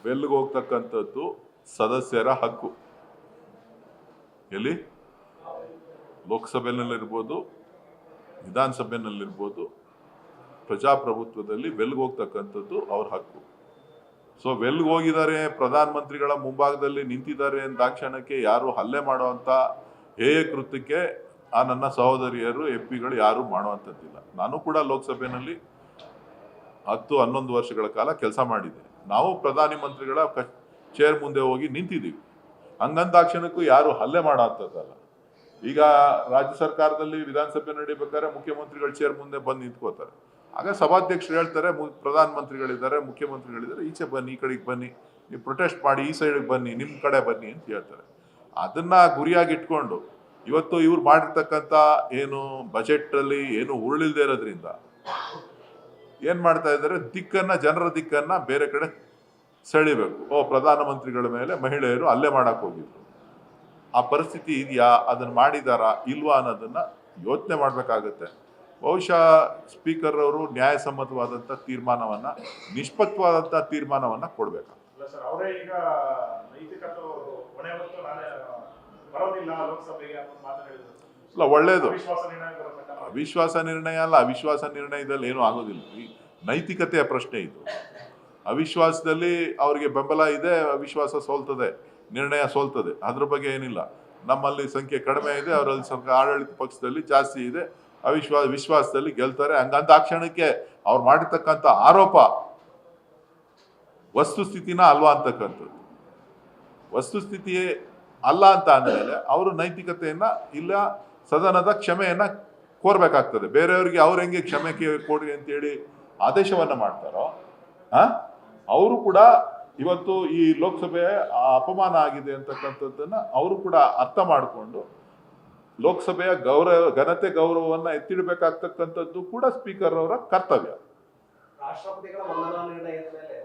ವೆಲ್ಗೆ ಹೋಗ್ತಕ್ಕಂಥದ್ದು ಸದಸ್ಯರ ಹಕ್ಕು. ಎಲ್ಲಿ ಲೋಕಸಭೆಯಲ್ಲಿರ್ಬೋದು, ವಿಧಾನಸಭೆಯಲ್ಲಿರ್ಬೋದು, ಪ್ರಜಾಪ್ರಭುತ್ವದಲ್ಲಿ ವೆಲ್ಗೆ ಹೋಗ್ತಕ್ಕಂಥದ್ದು ಅವ್ರ ಹಕ್ಕು. ಸೊ ವೆಲ್ಗೆ ಹೋಗಿದ್ದಾರೆ, ಪ್ರಧಾನ ಮಂತ್ರಿಗಳ ಮುಂಭಾಗದಲ್ಲಿ ನಿಂತಿದ್ದಾರೆ ಅಂದಾಕ್ಷಣಕ್ಕೆ ಯಾರು ಹಲ್ಲೆ ಮಾಡುವಂಥ ಹೇಯ ಕೃತ್ಯಕ್ಕೆ ಆ ನನ್ನ ಸಹೋದರಿಯರು MP ಗಳು ಯಾರು ಮಾಡುವಂಥದ್ದಿಲ್ಲ. ನಾನು ಕೂಡ ಲೋಕಸಭೆಯಲ್ಲಿ 10-11 ವರ್ಷಗಳ ಕಾಲ ಕೆಲಸ ಮಾಡಿದ್ದೆ. ನಾವು ಪ್ರಧಾನಿ ಮಂತ್ರಿಗಳ ಚೇರ್ ಮುಂದೆ ಹೋಗಿ ನಿಂತಿದ್ದೀವಿ. ಹಂಗಂದಾಕ್ಷಣಕ್ಕೂ ಯಾರು ಹಲ್ಲೆ ಮಾಡೋಂಥದ್ದಲ್ಲ. ಈಗ ರಾಜ್ಯ ಸರ್ಕಾರದಲ್ಲಿ ವಿಧಾನಸಭೆ ನಡೀಬೇಕಾದ್ರೆ ಮುಖ್ಯಮಂತ್ರಿಗಳ ಚೇರ್ ಮುಂದೆ ಬಂದು ನಿಂತ್ಕೋತಾರೆ. ಆಗ ಸಭಾಧ್ಯಕ್ಷರು ಹೇಳ್ತಾರೆ, ಪ್ರಧಾನ ಮಂತ್ರಿಗಳಿದ್ದಾರೆ, ಮುಖ್ಯಮಂತ್ರಿಗಳಿದ್ದಾರೆ, ಈಚೆ ಬನ್ನಿ, ಈ ಕಡೆಗೆ ಬನ್ನಿ, ನೀವು ಪ್ರೊಟೆಸ್ಟ್ ಮಾಡಿ ಈ ಸೈಡಿಗೆ ಬನ್ನಿ, ನಿಮ್ಮ ಕಡೆ ಬನ್ನಿ ಅಂತ ಹೇಳ್ತಾರೆ. ಅದನ್ನ ಗುರಿಯಾಗಿ ಇಟ್ಕೊಂಡು ಇವತ್ತು ಇವ್ರು ಮಾಡಿರ್ತಕ್ಕಂಥ ಏನು ಬಜೆಟಲ್ಲಿ ಏನು ಉರುಳಿಲ್ದೇ ಇರೋದ್ರಿಂದ ಏನ್ ಮಾಡ್ತಾ ಇದ್ದಾರೆ, ಜನರ ದಿಕ್ಕನ್ನ ಬೇರೆ ಕಡೆ ಸೆಳಿಬೇಕು. ಪ್ರಧಾನಮಂತ್ರಿಗಳ ಮೇಲೆ ಮಹಿಳೆಯರು ಹಲ್ಲೆ ಮಾಡಕ್ ಹೋಗಿದ್ರು, ಆ ಪರಿಸ್ಥಿತಿ ಇದೆಯಾ, ಅದನ್ನ ಮಾಡಿದಾರಾ ಇಲ್ವಾ ಅನ್ನೋದನ್ನ ಯೋಚನೆ ಮಾಡ್ಬೇಕಾಗತ್ತೆ. ಬಹುಶಃ ಸ್ಪೀಕರ್ ಅವರು ನ್ಯಾಯಸಮ್ಮತವಾದಂಥ ತೀರ್ಮಾನವನ್ನ, ನಿಷ್ಪಕ್ಷವಾದಂಥ ತೀರ್ಮಾನವನ್ನ ಕೊಡ್ಬೇಕು. ಇಲ್ಲ, ಒಳ್ಳೇದು. ಅವಿಶ್ವಾಸ ನಿರ್ಣಯ ಅಲ್ಲ, ಅವಿಶ್ವಾಸ ನಿರ್ಣಯದಲ್ಲಿ ಏನೂ ಆಗೋದಿಲ್ಲ. ನೈತಿಕತೆಯ ಪ್ರಶ್ನೆ ಇದು. ಅವಿಶ್ವಾಸದಲ್ಲಿ ಅವರಿಗೆ ಬೆಂಬಲ ಇದೆ, ಅವಿಶ್ವಾಸ ಸೋಲ್ತದೆ, ನಿರ್ಣಯ ಸೋಲ್ತದೆ, ಅದ್ರ ಬಗ್ಗೆ ಏನಿಲ್ಲ. ನಮ್ಮಲ್ಲಿ ಸಂಖ್ಯೆ ಕಡಿಮೆ ಇದೆ, ಅವರಲ್ಲಿ ಆಡಳಿತ ಪಕ್ಷದಲ್ಲಿ ಜಾಸ್ತಿ ಇದೆ, ವಿಶ್ವಾಸದಲ್ಲಿ ಗೆಲ್ತಾರೆ. ಹಂಗಂತ ಆ ಕ್ಷಣಕ್ಕೆ ಅವ್ರು ಮಾಡಿರ್ತಕ್ಕಂಥ ಆರೋಪ ವಸ್ತುಸ್ಥಿತಿನ ಅಲ್ವಾ ಅಂತಕ್ಕಂಥದ್ದು. ವಸ್ತುಸ್ಥಿತಿಯೇ ಅಲ್ಲ ಅಂತ ಅಂದಮೇಲೆ ಅವರು ನೈತಿಕತೆಯನ್ನ ಇಲ್ಲ, ಸದನದ ಕ್ಷಮೆಯನ್ನ ಕೋರ್ಬೇಕಾಗ್ತದೆ. ಬೇರೆಯವರಿಗೆ ಅವ್ರ ಹೆಂಗೆ ಕ್ಷಮೆ ಕೊಡಿ ಅಂತೇಳಿ ಆದೇಶವನ್ನ ಮಾಡ್ತಾರೋ, ಅವರು ಕೂಡ ಇವತ್ತು ಈ ಲೋಕಸಭೆ ಅಪಮಾನ ಆಗಿದೆ ಅಂತಕ್ಕಂಥದ್ದನ್ನ ಅವರು ಕೂಡ ಅರ್ಥ ಮಾಡಿಕೊಂಡು ಲೋಕಸಭೆಯ ಘನತೆ ಗೌರವವನ್ನ ಎತ್ತಿಡಬೇಕಾಗ್ತಕ್ಕಂಥದ್ದು ಕೂಡ ಸ್ಪೀಕರ್ ಅವರ ಕರ್ತವ್ಯ. ರಾಷ್ಟ್ರಪತಿಗಳ ವಂದನಾ ನಿರ್ಣಯದ ಮೇಲೆ